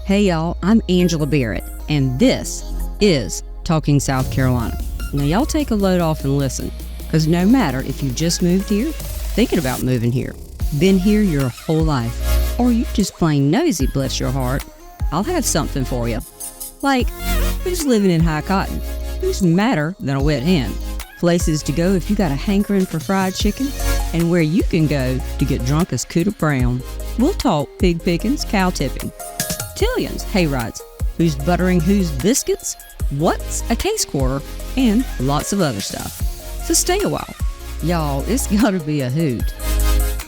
Hey y'all, I'm Angela Barrett, and this is Talking South Carolina. Now y'all take a load off and listen, because no matter if you just moved here, thinking about moving here, been here your whole life, or you just plain nosy, bless your heart, I'll have something for you. Like, who's living in High Cotton? Who's madder than a wet hen? Places to go if you got a hankering for fried chicken, and where you can go to get drunk as Cooter Brown. We'll talk pig pickings, cow tipping, tillions, hay rides, who's buttering whose biscuits, what's a case quarter, and lots of other stuff. So stay a while. Y'all, it's gotta be a hoot.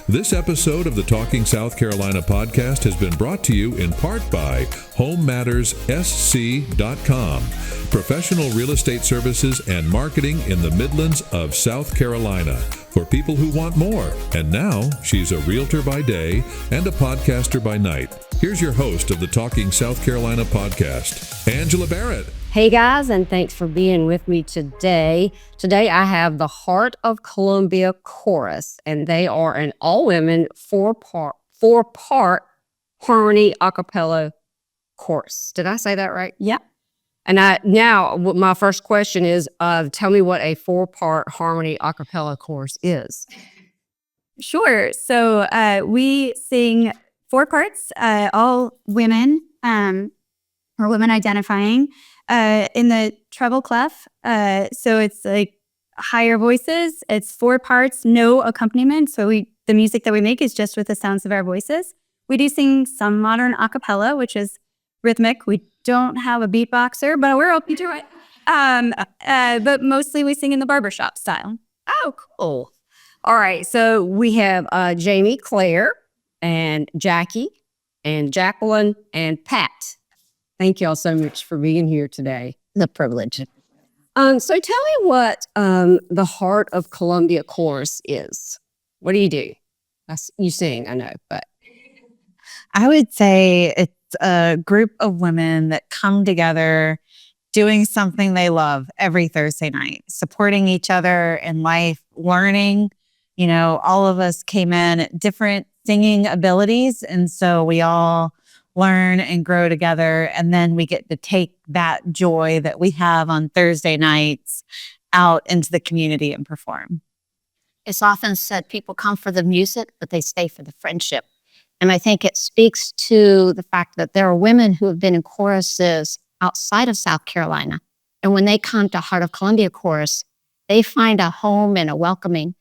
This episode of the Talking South Carolina podcast has been brought to you in part by HomeMattersSC.com, professional real estate services and marketing in the Midlands of South Carolina for people who want more. And now she's a realtor by day and a podcaster by night. Here's your host of the Talking South Carolina podcast, Angela Barrett. Hey guys, and thanks for being with me today. Today I have the Heart of Columbia Chorus, and they are an all-women four-part harmony a cappella chorus. Did I say that right? Yeah. And my first question is, tell me what a four-part harmony a cappella chorus is. Sure. So we sing 4 parts, all women or women identifying. In the treble clef. So it's like higher voices. It's 4 parts, no accompaniment. So the music that we make is just with the sounds of our voices. We do sing some modern a cappella, which is rhythmic. We don't have a beatboxer, but we're open to it. But mostly we sing in the barbershop style. Oh, cool. All right. So we have Jamie, Claire, and Jackie, and Jacqueline, and Pat. Thank y'all so much for being here today. The privilege. So tell me what the Heart of Columbia Chorus is. What do? You sing, I know, but. I would say it's a group of women that come together doing something they love every Thursday night, supporting each other in life, learning. You know, all of us came in at different singing abilities, and so we all learn and grow together, and then we get to take that joy that we have on Thursday nights out into the community and perform. It's often said people come for the music, but they stay for the friendship. And I think it speaks to the fact that there are women who have been in choruses outside of South Carolina. And when they come to Heart of Columbia Chorus, they find a home and a welcoming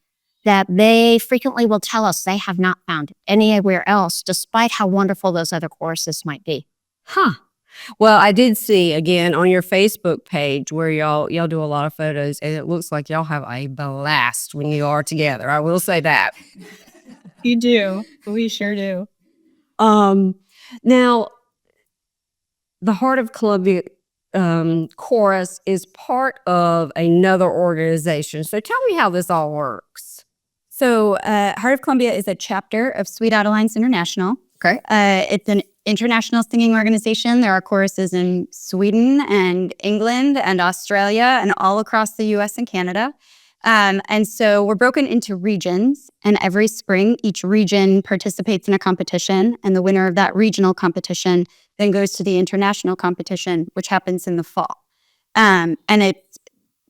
that they frequently will tell us they have not found anywhere else, despite how wonderful those other choruses might be. Huh. Well, I did see, again, on your Facebook page where y'all do a lot of photos, and it looks like y'all have a blast when you are together. I will say that. You do. We sure do. Now, the Heart of Columbia Chorus is part of another organization. So tell me how this all works. So Heart of Columbia is a chapter of Sweet Adelines International. Okay. It's an international singing organization. There are choruses in Sweden and England and Australia and all across the U.S. and Canada. And so we're broken into regions, and every spring, each region participates in a competition, and the winner of that regional competition then goes to the international competition, which happens in the fall. And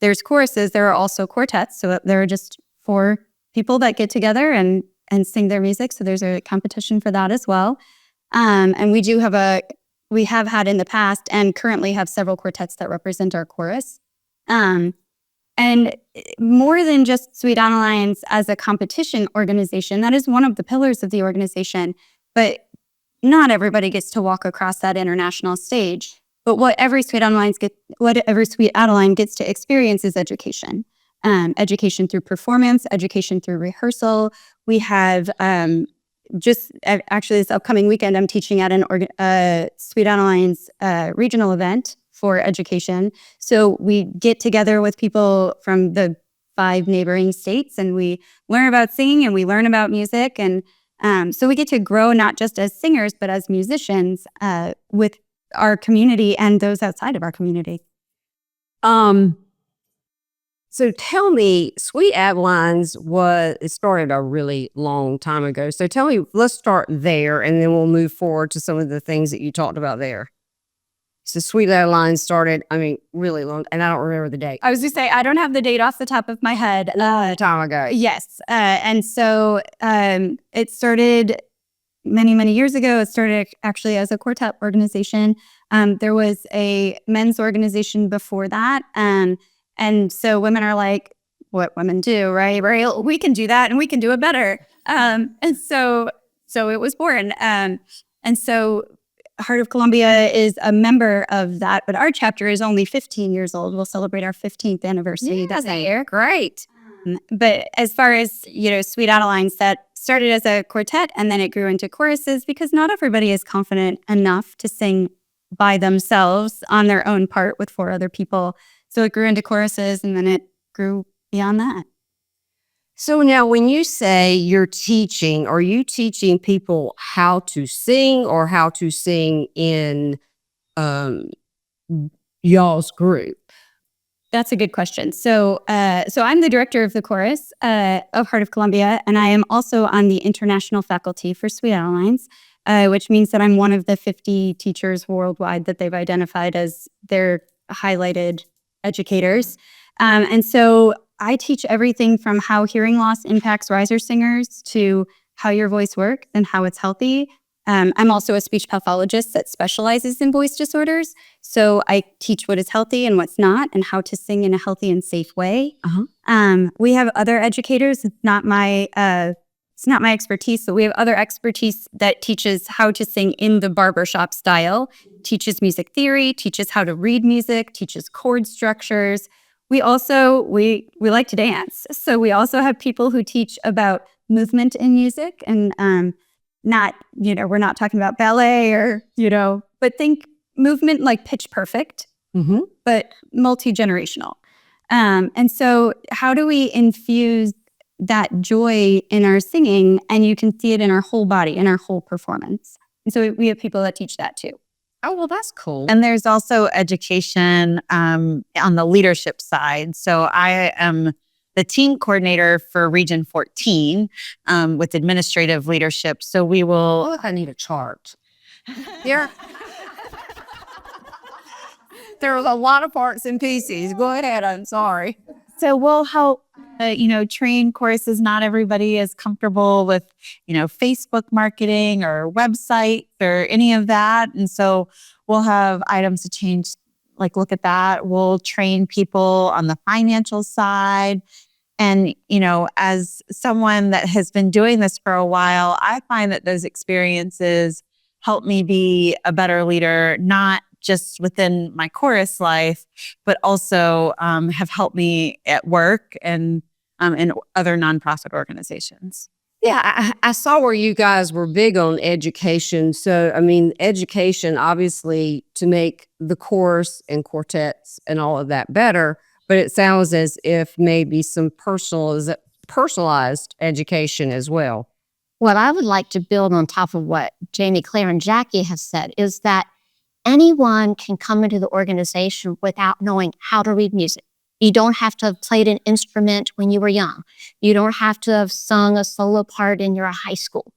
there's choruses. There are also quartets, so there are just 4 people that get together and sing their music. So there's a competition for that as well. And we have had in the past and currently have several quartets that represent our chorus. And more than just Sweet Adelines as a competition organization, that is one of the pillars of the organization, but not everybody gets to walk across that international stage. But what every Sweet Adeline gets to experience is education. Education through performance, education through rehearsal. We have actually this upcoming weekend, I'm teaching at a Sweet Adelines regional event for education. So we get together with people from the 5 neighboring states, and we learn about singing and we learn about music. And so we get to grow not just as singers, but as musicians with our community and those outside of our community. So tell me, Sweet Adelines it started a really long time ago. So tell me, let's start there and then we'll move forward to some of the things that you talked about there. So Sweet Adelines started, really long, and I don't remember the date. I was going to say, I don't have the date off the top of my head. A long time ago. Yes. And so it started many, many years ago. It started actually as a quartet organization. There was a men's organization before that. And so women are like, what women do, right? We can do that and we can do it better. And so it was born. And so Heart of Columbia is a member of that, but our chapter is only 15 years old. We'll celebrate our 15th anniversary this year. Great. But as far as, Sweet Adelines, that started as a quartet and then it grew into choruses because not everybody is confident enough to sing by themselves on their own part with 4 other people. So it grew into choruses and then it grew beyond that. So now when you say you're teaching, are you teaching people how to sing or how to sing in y'all's group? That's a good question. So I'm the director of the chorus of Heart of Columbia, and I am also on the international faculty for Sweet Adelines, which means that I'm one of the 50 teachers worldwide that they've identified as their highlighted educators. And so I teach everything from how hearing loss impacts riser singers to how your voice works and how it's healthy. I'm also a speech pathologist that specializes in voice disorders. So I teach what is healthy and what's not and how to sing in a healthy and safe way. We have other educators. It's not my expertise, but we have other expertise that teaches how to sing in the barbershop style, teaches music theory, teaches how to read music, teaches chord structures. We also, we like to dance. So we also have people who teach about movement in music and not, we're not talking about ballet or, but think movement like Pitch Perfect, but multi-generational. And so how do we infuse that joy in our singing? And you can see it in our whole body, in our whole performance. And so we have people that teach that too. Oh, well, that's cool. And there's also education on the leadership side. So I am the team coordinator for Region 14 with administrative leadership. So we will... Oh, I need a chart. There are a lot of parts and pieces. Go ahead, I'm sorry. So we'll help, train choruses. Not everybody is comfortable with, Facebook marketing or websites or any of that. And so we'll have items to change, look at that. We'll train people on the financial side. And, as someone that has been doing this for a while, I find that those experiences help me be a better leader, not just within my chorus life, but also have helped me at work and in other nonprofit organizations. Yeah, I saw where you guys were big on education. So, education, obviously, to make the chorus and quartets and all of that better, but it sounds as if maybe some personalized education as well. What I would like to build on top of what Jamie, Claire, and Jackie have said is that anyone can come into the organization without knowing how to read music. You don't have to have played an instrument when you were young. You don't have to have sung a solo part in your high school.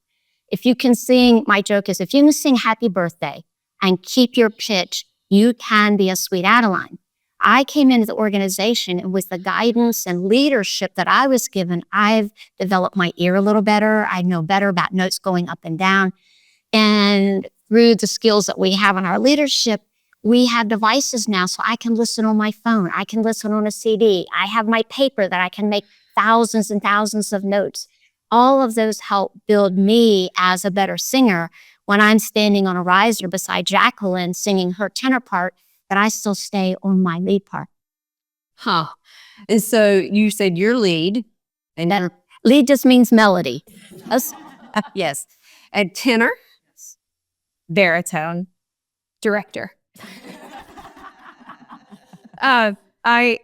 If you can sing, my joke is, if you can sing Happy Birthday and keep your pitch, you can be a Sweet Adeline. I came into the organization, and with the guidance and leadership that I was given, I've developed my ear a little better. I know better about notes going up and down. And through the skills that we have in our leadership, we have devices now, so I can listen on my phone. I can listen on a CD. I have my paper that I can make thousands and thousands of notes. All of those help build me as a better singer when I'm standing on a riser beside Jacqueline singing her tenor part, that I still stay on my lead part. Huh. And so you said your lead. And then lead just means melody. Yes. And tenor? Baritone. Director. I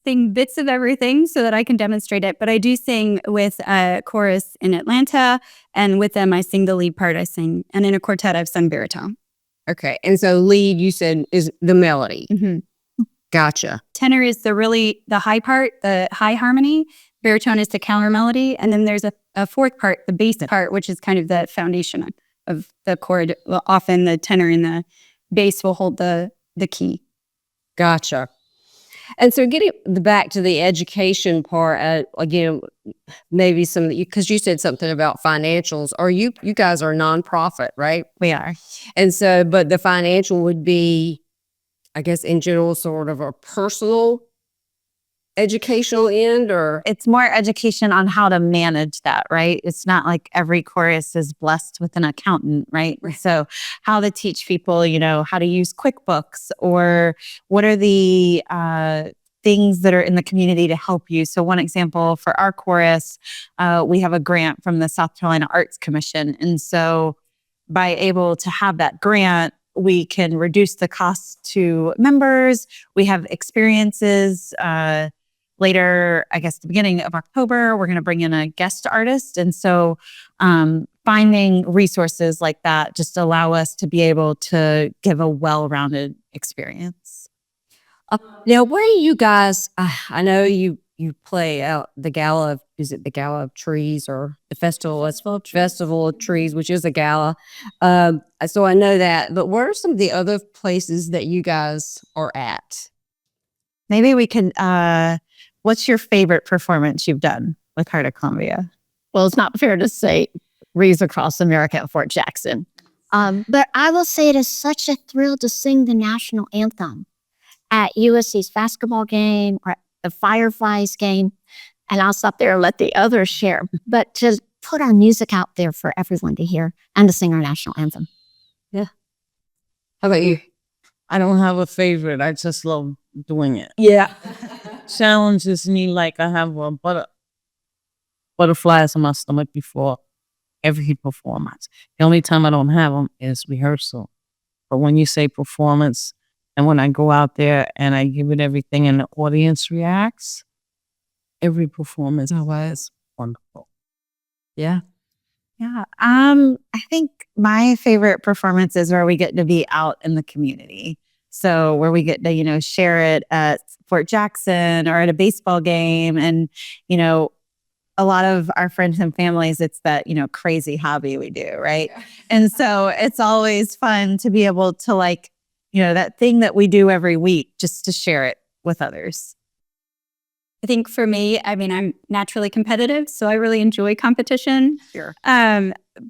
sing bits of everything so that I can demonstrate it, but I do sing with a chorus in Atlanta, and with them I sing the lead part. And in a quartet I've sung baritone. Okay. And so lead, you said, is the melody. Mm-hmm. Gotcha. Tenor is the high part, the high harmony. Baritone is the counter melody. And then there's a fourth part, the bass part, which is kind of the foundation of the chord. Well, often the tenor and the bass will hold the key. Gotcha. And so getting back to the education part, again, maybe because you said something about financials. You guys are a nonprofit, right? We are. And so, but the financial would be, I guess, in general, sort of a personal educational end, or It's more education on how to manage that, right? It's not like every chorus is blessed with an accountant, right? So how to teach people, how to use QuickBooks, or what are the things that are in the community to help you. So one example for our chorus, we have a grant from the South Carolina Arts Commission. And so by able to have that grant, we can reduce the costs to members. We have experiences. Later, I guess the beginning of October, we're going to bring in a guest artist. And so finding resources like that just allow us to be able to give a well-rounded experience. Now, where do you guys, I know you play out the Gala of, is it the Gala of Trees, or the Festival of Trees, which is a gala. So I know that, but where are some of the other places that you guys are at? Maybe we can, what's your favorite performance you've done with Heart of Columbia? Well, it's not fair to say Wreaths Across America at Fort Jackson. But I will say it is such a thrill to sing the national anthem at USC's basketball game or the Fireflies game. And I'll stop there and let the others share. But to put our music out there for everyone to hear and to sing our national anthem. Yeah. How about you? I don't have a favorite. I just love doing it. Yeah. Challenges me like I have a butterflies in my stomach before every performance. The only time I don't have them is rehearsal. But when you say performance, and when I go out there and I give it everything and the audience reacts, every performance is wonderful. Yeah. Yeah. I think my favorite performance is where we get to be out in the community. So where we get to, share it at Fort Jackson or at a baseball game. And, a lot of our friends and families, it's that, crazy hobby we do, right? Yeah. And so it's always fun to be able to that thing that we do every week, just to share it with others. I think for me, I'm naturally competitive, so I really enjoy competition. Sure.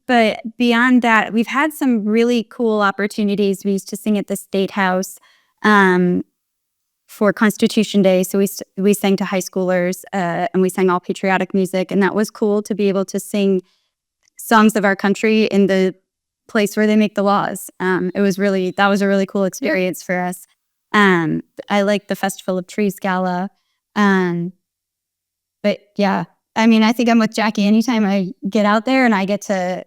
But beyond that, we've had some really cool opportunities. We used to sing at the State House for Constitution Day. So we sang to high schoolers and we sang all patriotic music. And that was cool to be able to sing songs of our country in the place where they make the laws. That was a really cool experience for us. I like the Festival of Trees Gala. But yeah, I think I'm with Jackie. Anytime I get out there and I get to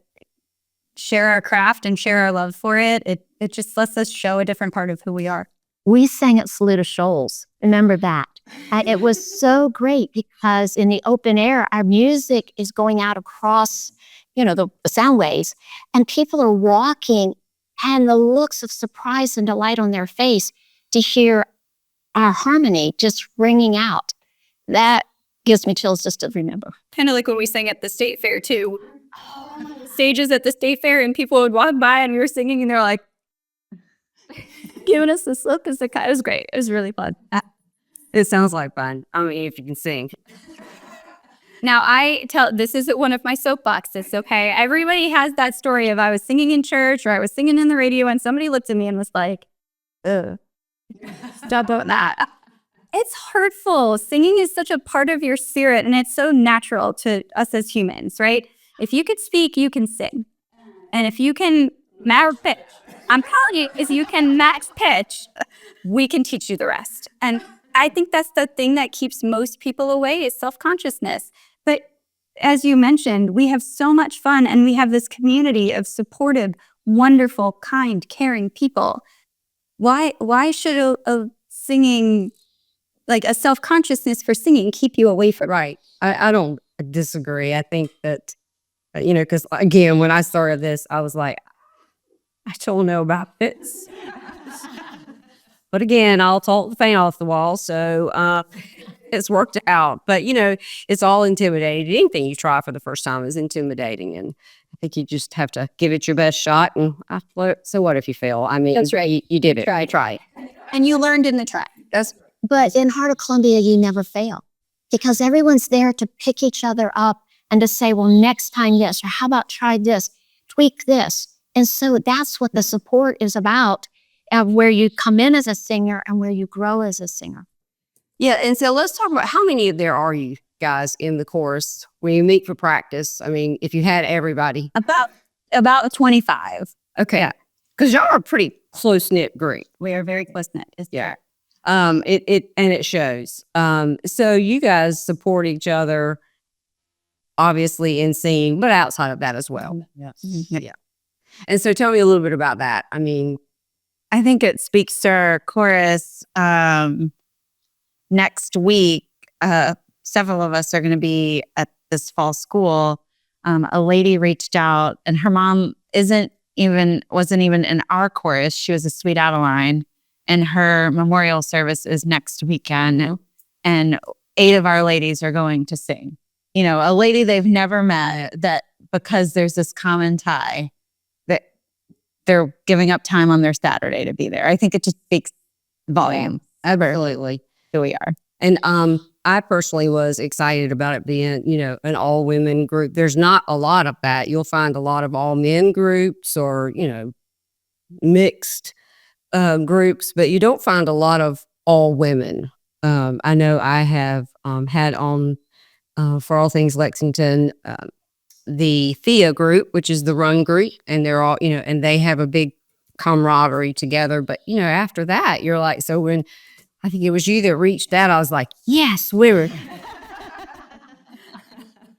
share our craft and share our love for it, it just lets us show a different part of who we are. We sang at Saluda Shoals. Remember that? And it was so great because in the open air, our music is going out across, the sound waves, and people are walking, and the looks of surprise and delight on their face to hear our harmony just ringing out. That gives me chills just to remember. Kind of like when we sang at the state fair too. Stages at the state fair, and people would walk by and we were singing and they're like giving us this look. It was great. It was really fun. It sounds like fun. If you can sing. Now this isn't one of my soapboxes, okay? Everybody has that story of I was singing in church or I was singing in the radio and somebody looked at me and was like, ugh, stop doing that. It's hurtful. Singing is such a part of your spirit and it's so natural to us as humans, right? If you could speak, you can sing. And if you can match pitch, I'm telling you, if you can match pitch, we can teach you the rest. And I think that's the thing that keeps most people away is self-consciousness. But as you mentioned, we have so much fun and we have this community of supportive, wonderful, kind, caring people. Why should a singing, like a self-consciousness for singing, keep you away from it? Right. I don't disagree. I think that, because again, when I started this, I was like, I don't know about this. But again, I'll talk the paint off the wall. So it's worked out. But, it's all intimidating. Anything you try for the first time is intimidating. And I think you just have to give it your best shot. And so what if you fail? I mean, That's right. You did it. Try. And you learned in the try. But in Heart of Columbia, you never fail because everyone's there to pick each other up and to say, well, next time, yes, or how about try this, tweak this. And so that's what the support is about, where you come in as a singer and where you grow as a singer. Yeah. And so let's talk about how many there are you guys in the chorus when you meet for practice? I mean, if you had everybody. About 25. Okay. Because y'all are a pretty close-knit group. We are very close-knit. Yeah. It shows. So you guys support each other, obviously in singing, but outside of that as well. Yes. Yeah. And so tell me a little bit about that. I mean, I think it speaks to our chorus. Next week, several of us are going to be at this fall school. A lady reached out, and her mom wasn't even in our chorus. She was a Sweet Adeline, and her memorial service is next weekend. And 8 of our ladies are going to sing. A lady they've never met, that because there's this common tie, that they're giving up time on their Saturday to be there. I think it just speaks volume. absolutely. Who we are. And I personally was excited about it being, an all women group. There's not a lot of that. You'll find a lot of all men groups or, mixed groups, but you don't find a lot of all women. I know I have had on for All Things Lexington the Thea group, which is the run group, and they're all, and they have a big camaraderie together. But, after that, you're like, so when I think it was you that reached out, I was like, yes, we were.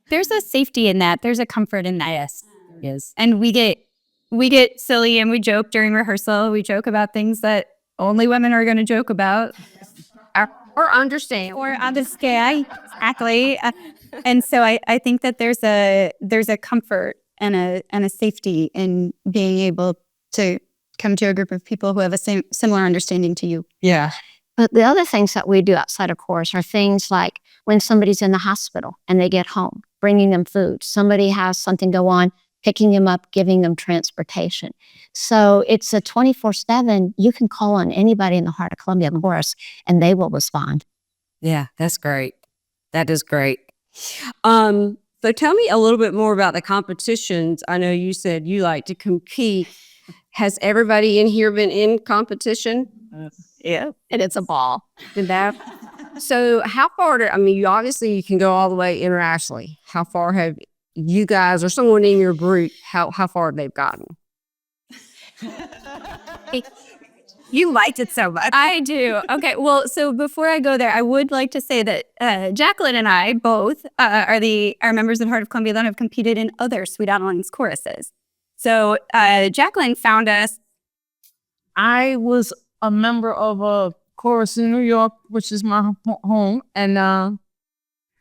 There's a safety in that. There's a comfort in that. Yes. And we get silly and we joke during rehearsal. We joke about things that only women are going to joke about. Or understand. Exactly. And so I think that there's a comfort and a safety in being able to come to a group of people who have a similar understanding to you. Yeah. But the other things that we do outside of chorus are things like when somebody's in the hospital and they get home, bringing them food. Somebody has something go on, picking them up, giving them transportation. So it's a 24/7. You can call on anybody in the Heart of Columbia chorus and they will respond. Yeah, that's great. That is great. So tell me a little bit more about the competitions. I know you said you like to compete. Has everybody in here been in competition? Yeah. And it's a ball. So how far you can go all the way internationally. How far have you guys or someone in your group, how far they've gotten? You liked it so much. I do. Okay. Well, so before I go there, I would like to say that Jacqueline and I both are members of Heart of Columbia that have competed in other Sweet Adeline's choruses. So Jacqueline found us. I was a member of a chorus in New York, which is my home, and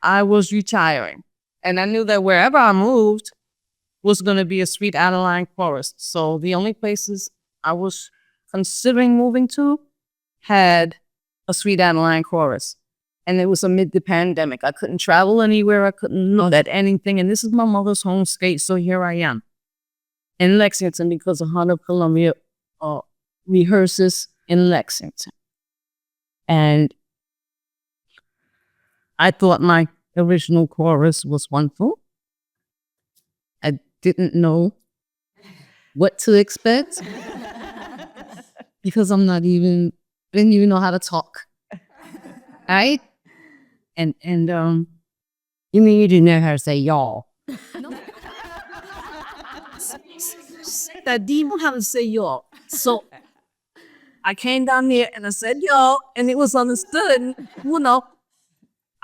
I was retiring. And I knew that wherever I moved was going to be a Sweet Adeline chorus. So the only places I was considering moving to had a Sweet Adeline chorus. And it was amid the pandemic. I couldn't travel anywhere. I couldn't look at anything. And this is my mother's home state. So here I am in Lexington because the Heart of Columbia rehearses in Lexington. And I thought my original chorus was wonderful. I didn't know what to expect because I didn't even know how to talk. Right? And You mean you didn't know how to say y'all? I didn't know how to say y'all. So I came down there and I said y'all, and it was understood.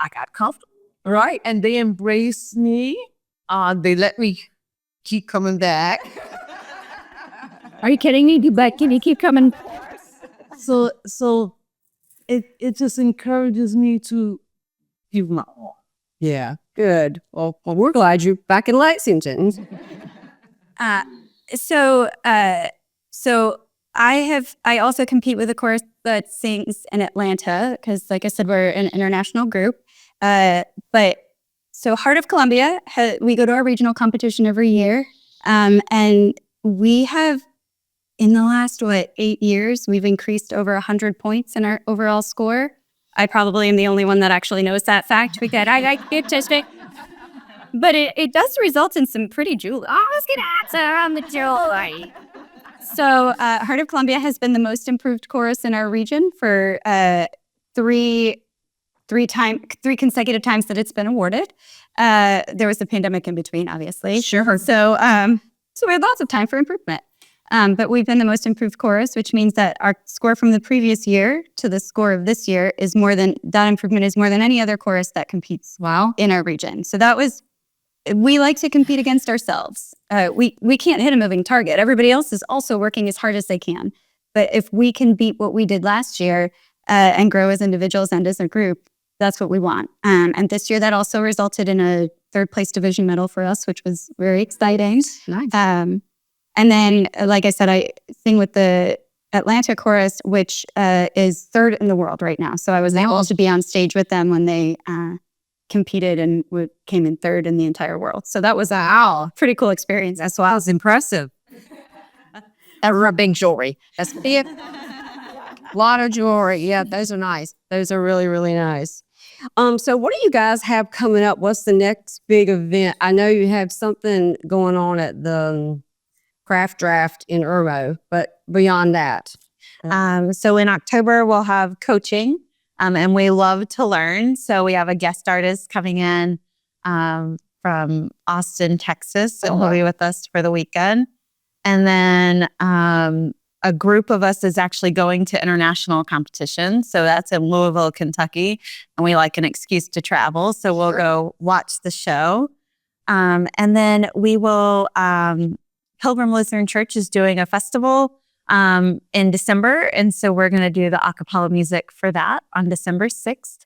I got comfortable, right? And they embraced me. They let me keep coming back. Are you kidding me? Can you keep coming? So it just encourages me to give my all. Yeah, good. Well, we're glad you're back in Lexington. So I also compete with a chorus that sings in Atlanta because, like I said, we're an international group. But so Heart of Columbia, we go to our regional competition every year. And we have, in the last, 8 years, we've increased over 100 points in our overall score. I probably am the only one that actually knows that fact because I keep testing. But it does result in some pretty jewelry. Oh, let's get answer on the jewelry. So Heart of Columbia has been the most improved chorus in our region for three consecutive times that it's been awarded. There was a pandemic in between, obviously. Sure. So we had lots of time for improvement. But we've been the most improved chorus, which means that our score from the previous year to the score of this year is more than any other chorus that competes in our region. So we like to compete against ourselves. We can't hit a moving target. Everybody else is also working as hard as they can. But if we can beat what we did last year and grow as individuals and as a group, that's what we want. And this year that also resulted in a third place division medal for us, which was very exciting. Nice. And then, like I said, I sing with the Atlanta chorus, which is third in the world right now. So I was able to be on stage with them when they competed and came in third in the entire world. So that was a pretty cool experience as well. That was impressive. Rubbing jewelry. That's a lot of jewelry. Yeah, those are nice. Those are really, really nice. So what do you guys have coming up? What's the next big event? I know you have something going on at the Craft Draft in Irmo, but beyond that. So in October, we'll have coaching, and we love to learn. So we have a guest artist coming in from Austin, Texas, and will be with us for the weekend. And then a group of us is actually going to international competition. So that's in Louisville, Kentucky, and we like an excuse to travel. So we'll go watch the show. And then we will... Pilgrim Lutheran Church is doing a festival in December. And so we're going to do the a cappella music for that on December 6th.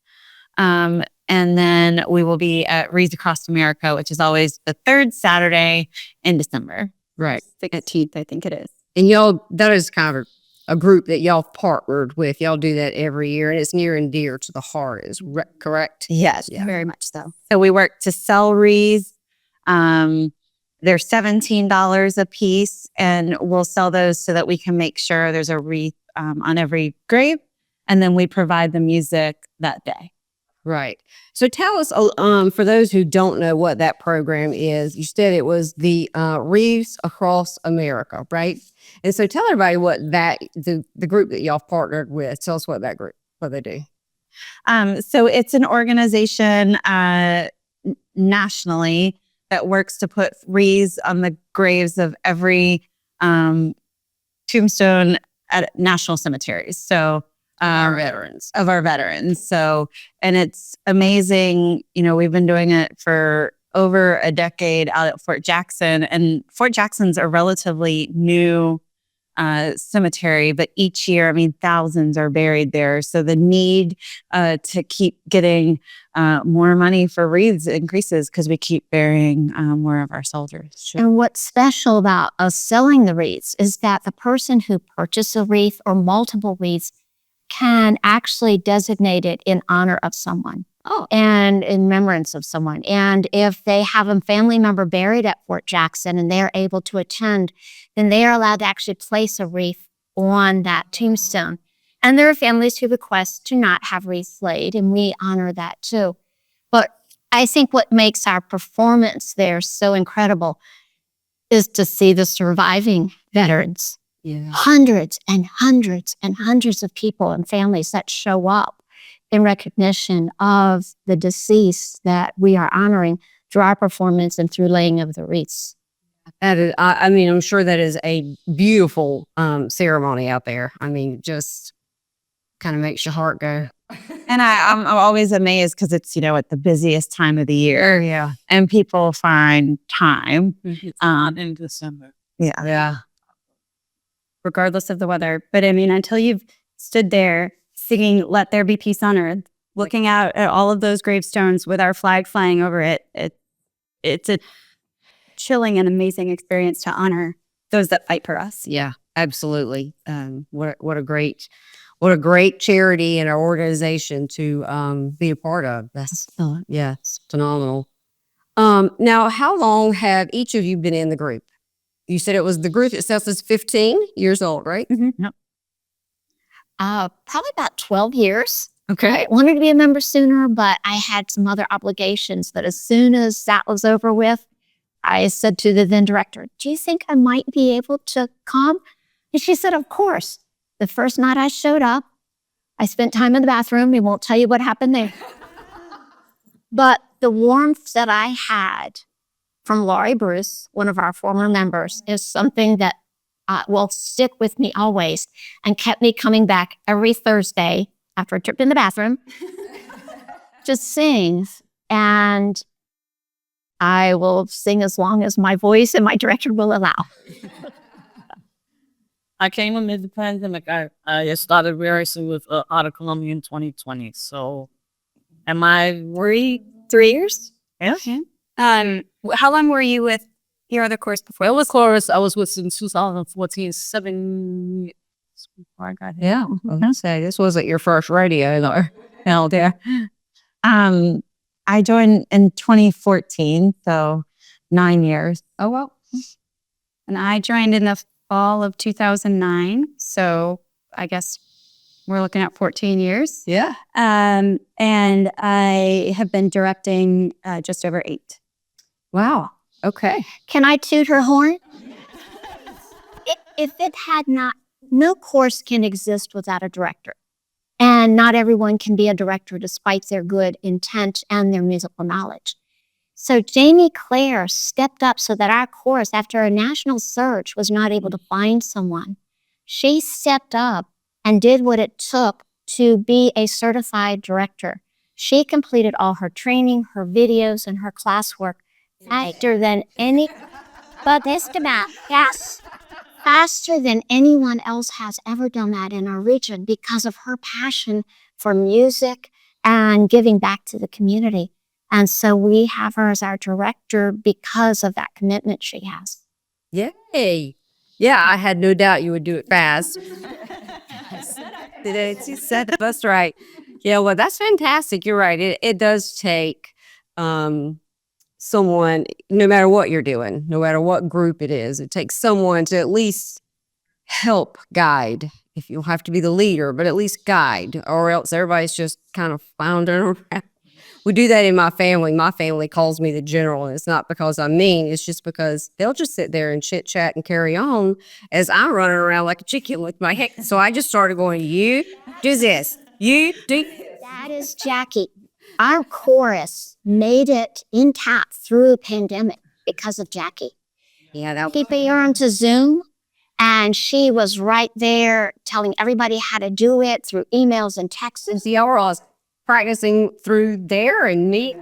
And then we will be at Wreaths Across America, which is always the third Saturday in December. Right. 16th, I think it is. And y'all, that is kind of a group that y'all partnered with. Y'all do that every year, and it's near and dear to the heart, is correct? Yes, Very much so. So we work to sell wreaths. They're $17 a piece, and we'll sell those so that we can make sure there's a wreath on every grave, and then we provide the music that day. Right. So tell us, for those who don't know what that program is, you said it was the Wreaths Across America, right? And so tell everybody what the group that y'all partnered with, tell us what that group, what they do. So it's an organization nationally that works to put wreaths on the graves of every tombstone at national cemeteries. So our veterans. So, and it's amazing. You know, we've been doing it for over a decade out at Fort Jackson, and Fort Jackson's a relatively new cemetery, but each year, I mean, thousands are buried there. So the need to keep getting more money for wreaths increases because we keep burying more of our soldiers. And what's special about us selling the wreaths is that the person who purchased a wreath or multiple wreaths can actually designate it in honor of someone. And in remembrance of someone. And if they have a family member buried at Fort Jackson and they're able to attend, then they are allowed to actually place a wreath on that tombstone. And there are families who request to not have wreaths laid, and we honor that too. But I think what makes our performance there so incredible is to see the surviving veterans. Yeah. Hundreds and hundreds and hundreds of people and families that show up in recognition of the deceased that we are honoring through our performance and through laying of the wreaths. That is, I mean, I'm sure that is a beautiful ceremony out there. I mean, just kind of makes your heart go. And I'm always amazed because it's, you know, at the busiest time of the year. Yeah. And people find time. In December. Yeah. Regardless of the weather. But I mean, until you've stood there singing "Let There Be Peace on Earth," looking out at all of those gravestones with our flag flying over it, it's a chilling and amazing experience to honor those that fight for us. Yeah, absolutely. What a great What a great charity and our organization to be a part of. That's yeah, it's phenomenal. Now, how long have each of you been in the group? You said it was the group itself is 15 years old, right? Probably about 12 years. Okay. I wanted to be a member sooner, but I had some other obligations that as soon as that was over with, I said to the then director, do you think I might be able to come? And she said, of course. The first night I showed up, I spent time in the bathroom. We won't tell you what happened there. But the warmth that I had from Laurie Bruce, one of our former members, is something that will stick with me always and kept me coming back every Thursday after a trip in the bathroom to sing. And I will sing as long as my voice and my director will allow. I came amid the pandemic. I started rehearsing with Art of Columbia in 2020. So, am I 3 years? Yeah. How long were you with your other course before? Well, with chorus, I was with since 2014, 7 years before I got here. Yeah. I was gonna say this wasn't your first radio, though. Hell there. I joined in 2014, so 9 years. Oh, well. And I joined in the fall of 2009. So I guess we're looking at 14 years. Yeah. And I have been directing just over 8. Wow. Okay. Can I toot her horn? If it had not, no course can exist without a director. And not everyone can be a director despite their good intent and their musical knowledge. So Jamie Claire stepped up so that our course, after a national search, was not able to find someone. She stepped up and did what it took to be a certified director. She completed all her training, her videos, and her classwork faster than any, but this demand, yes, faster than anyone else has ever done that in our region because of her passion for music and giving back to the community. And so we have her as our director because of that commitment she has. Yay. Yeah, I had no doubt you would do it fast. You said that. That's right. Yeah, well, that's fantastic. You're right. It does take someone, no matter what you're doing, no matter what group it is, it takes someone to at least help guide. If you'll have to be the leader, but at least guide, or else everybody's just kind of floundering around. We do that in my family. My family calls me the general, and it's not because I'm mean. It's just because they'll just sit there and chit chat and carry on as I'm running around like a chicken with my head. So I just started going, you do this, you do. That is Jackie. Our chorus made it intact through the pandemic because of Jackie. Yeah, that Keep her onto Zoom, and she was right there telling everybody how to do it through emails and texts. was the hour I was practicing through there and me.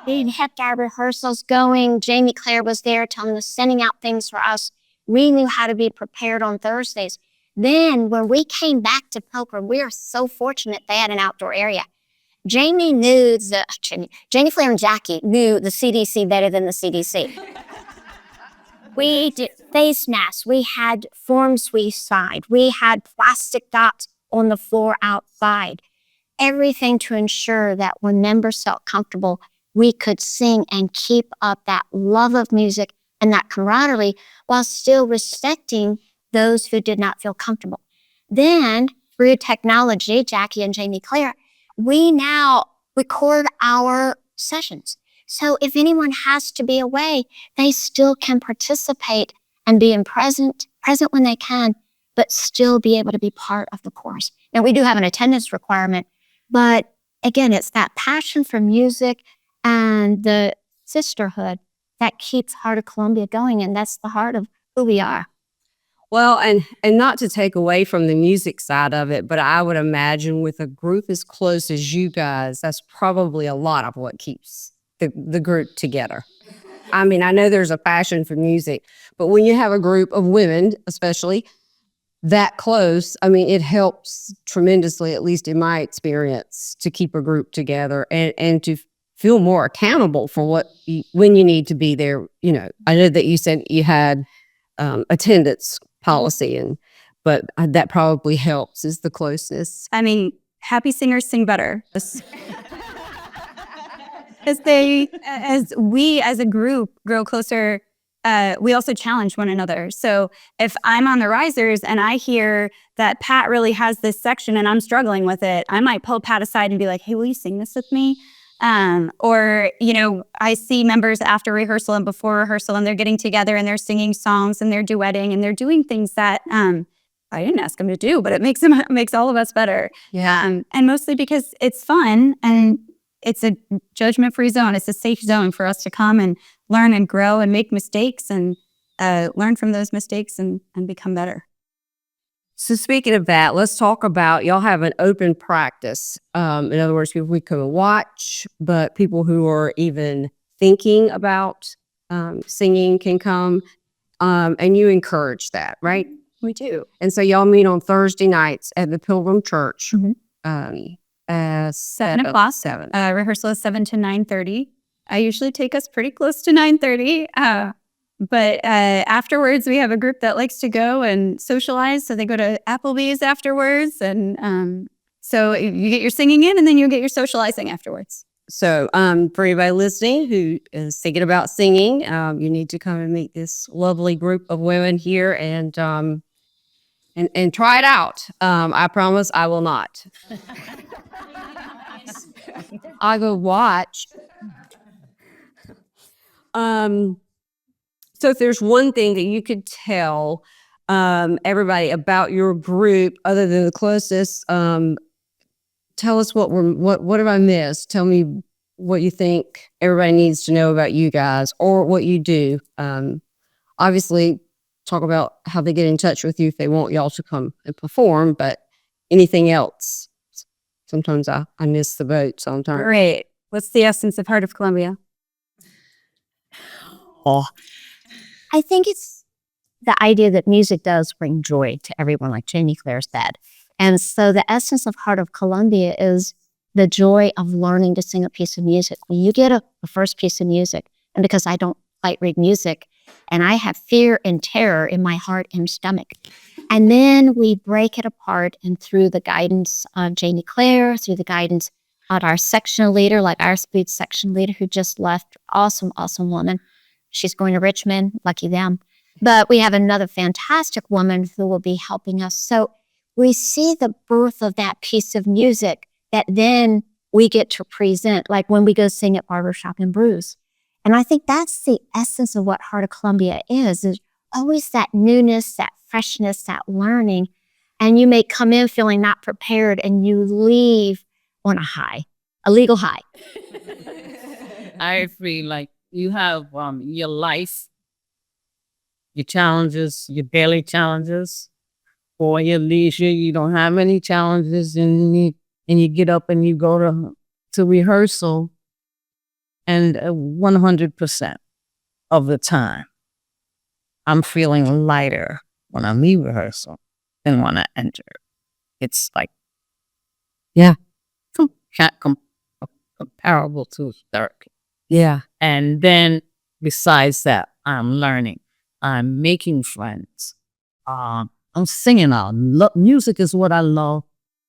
We kept our rehearsals going. Jamie Claire was there telling us, sending out things for us. We knew how to be prepared on Thursdays. Then when we came back to Pilgrim, we are so fortunate they had an outdoor area. Jamie Claire and Jackie knew the CDC better than the CDC. We did face masks. We had forms we signed. We had plastic dots on the floor outside. Everything to ensure that when members felt comfortable, we could sing and keep up that love of music and that camaraderie while still respecting those who did not feel comfortable. Then, through technology, Jackie and Jamie Claire, we now record our sessions. So if anyone has to be away, they still can participate and be present when they can, but still be able to be part of the course. Now, we do have an attendance requirement, but again, it's that passion for music and the sisterhood that keeps Heart of Columbia going, and that's the heart of who we are. Well, and not to take away from the music side of it, but I would imagine with a group as close as you guys, that's probably a lot of what keeps the group together. I mean, I know there's a passion for music, but when you have a group of women, especially that close, I mean, it helps tremendously, at least in my experience, to keep a group together and to feel more accountable for when you need to be there. You know, I know that you said you had attendance policy, but that probably helps is the closeness. I mean, happy singers sing better. As we as a group grow closer, we also challenge one another. So if I'm on the risers and I hear that Pat really has this section and I'm struggling with it, I might pull Pat aside and be like, hey, will you sing this with me? Or, I see members after rehearsal and before rehearsal and they're getting together and they're singing songs and they're duetting and they're doing things that I didn't ask them to do, but it makes all of us better. Yeah. And mostly because it's fun and it's a judgment-free zone. It's a safe zone for us to come and learn and grow and make mistakes and learn from those mistakes and become better. So speaking of that, let's talk about y'all have an open practice. In other words, people we can watch, but people who are even thinking about singing can come, and you encourage that, right? We do. And so y'all meet on Thursday nights at the Pilgrim Church. Mhm. 7 o'clock. 7. Rehearsal is 7 to 9:30. I usually take us pretty close to 9:30. But afterwards, we have a group that likes to go and socialize. So they go to Applebee's afterwards. And so you get your singing in and then you get your socializing afterwards. So for anybody listening who is thinking about singing, you need to come and meet this lovely group of women here and try it out. I promise I will not. I go watch. So if there's one thing that you could tell everybody about your group other than the closest, tell us what have I missed? Tell me what you think everybody needs to know about you guys or what you do. Obviously, talk about how they get in touch with you if they want y'all to come and perform, but anything else? Sometimes I miss the boat sometimes. Great. What's the essence of Heart of Columbia? Oh, I think it's the idea that music does bring joy to everyone, like Janie Claire said. And so the essence of Heart of Columbia is the joy of learning to sing a piece of music. When you get a first piece of music, and because I don't quite read music, and I have fear and terror in my heart and stomach. And then we break it apart, and through the guidance of Janie Claire, through the guidance of our section leader, like our speed section leader who just left, awesome woman. She's going to Richmond, lucky them. But we have another fantastic woman who will be helping us. So we see the birth of that piece of music that then we get to present, like when we go sing at Barbershop and Brews. And I think that's the essence of what Heart of Columbia is always that newness, that freshness, that learning. And you may come in feeling not prepared and you leave on a high, a legal high. I feel like you have your life, your challenges, your daily challenges, or your leisure. You don't have any challenges, and you get up and you go to rehearsal, and 100% of the time, I'm feeling lighter when I leave rehearsal than when I enter. It's like, Yeah. Comparable to therapy. Yeah. And then besides that, I'm learning. I'm making friends. I'm singing out. Music is what I love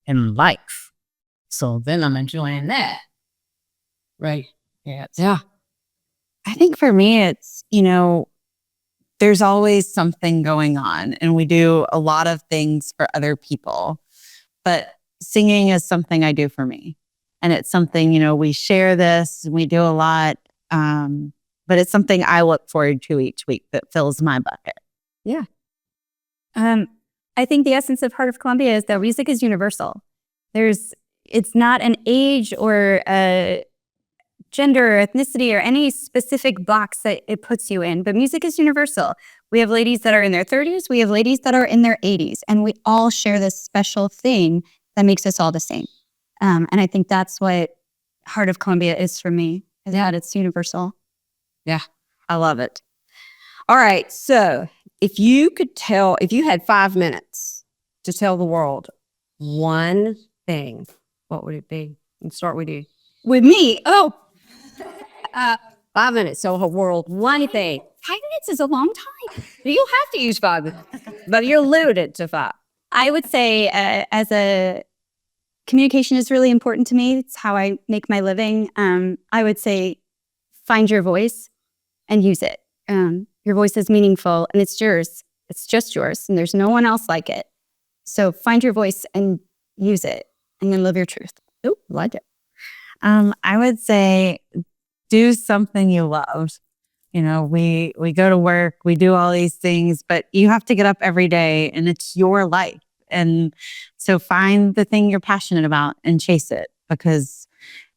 in life. So then I'm enjoying that. Right. Yeah. Yeah. I think for me, it's, there's always something going on, and we do a lot of things for other people, but singing is something I do for me. And it's something, we share this and we do a lot. But it's something I look forward to each week that fills my bucket. Yeah. I think the essence of Heart of Columbia is that music is universal. It's not an age or a gender or ethnicity or any specific box that it puts you in, but music is universal. We have ladies that are in their 30s, we have ladies that are in their 80s, and we all share this special thing that makes us all the same. And I think that's what Heart of Columbia is for me, is that it's universal. Yeah. I love it. All right. So if you had 5 minutes to tell the world one thing, what would it be? Let's start with you. With me, 5 minutes. Tell the world one thing. 5 minutes is a long time. You have to use 5 minutes, but you're limited to 5. I would say communication is really important to me. It's how I make my living. I would say find your voice and use it. Your voice is meaningful and it's yours. It's just yours and there's no one else like it. So find your voice and use it and then live your truth. Oh, like it. I would say do something you love. You know, we go to work, we do all these things, but you have to get up every day and it's your life. And so find the thing you're passionate about and chase it because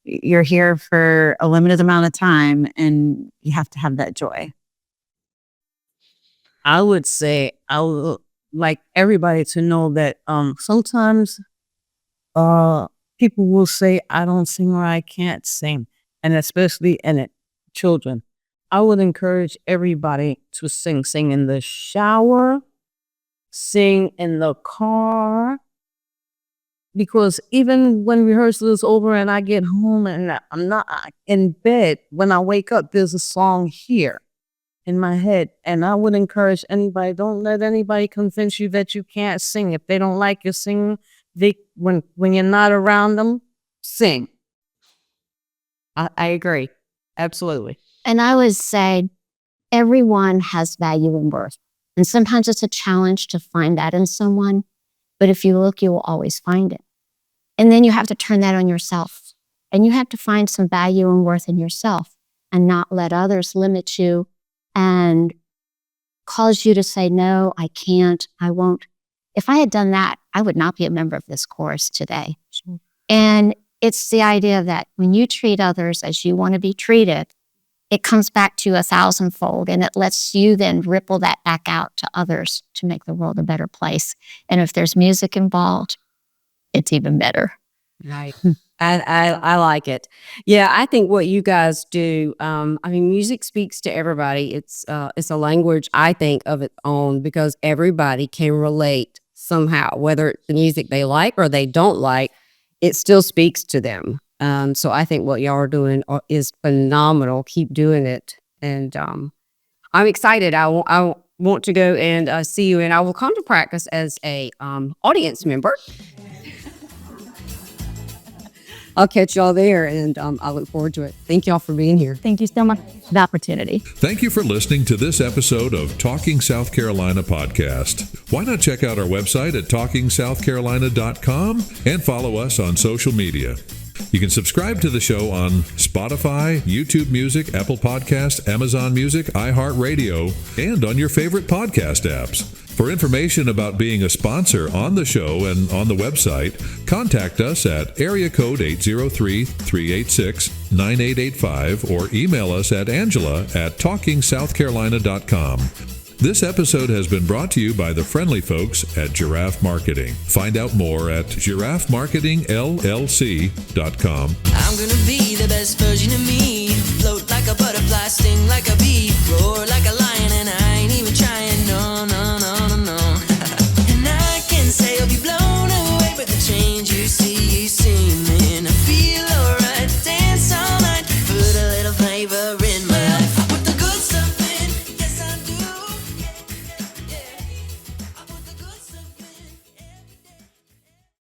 you're here for a limited amount of time and you have to have that joy. I would say I would like everybody to know that sometimes people will say I don't sing or I can't sing, and especially children. I would encourage everybody to sing. Sing in the shower, sing in the car. Because even when rehearsal is over and I get home and I'm not in bed, when I wake up, there's a song here in my head. And I would encourage anybody, don't let anybody convince you that you can't sing. If they don't like your singing, when you're not around them, sing. I agree. Absolutely. And I would say everyone has value and worth. And sometimes it's a challenge to find that in someone. But if you look, you will always find it. And then you have to turn that on yourself. And you have to find some value and worth in yourself and not let others limit you and cause you to say, no, I can't, I won't. If I had done that, I would not be a member of this chorus today. Sure. And it's the idea that when you treat others as you want to be treated, it comes back to 1,000-fold and it lets you then ripple that back out to others to make the world a better place. And if there's music involved, it's even better. Right. I like it. Yeah, I think what you guys do, music speaks to everybody. It's a language, I think, of its own because everybody can relate somehow, whether it's the music they like or they don't like, it still speaks to them. So I think what y'all are doing is phenomenal. Keep doing it. And I'm excited. I want to go and see you, and I will come to practice as a audience member. I'll catch y'all there, and I look forward to it. Thank y'all for being here. Thank you so much for the opportunity. Thank you for listening to this episode of Talking South Carolina podcast. Why not check out our website at talkingsouthcarolina.com and follow us on social media. You can subscribe to the show on Spotify, YouTube Music, Apple Podcasts, Amazon Music, iHeartRadio, and on your favorite podcast apps. For information about being a sponsor on the show and on the website, contact us at area code 803-386-9885 or email us at angela@talkingsouthcarolina.com. This episode has been brought to you by the friendly folks at Giraffe Marketing. Find out more at giraffemarketingllc.com. I'm gonna be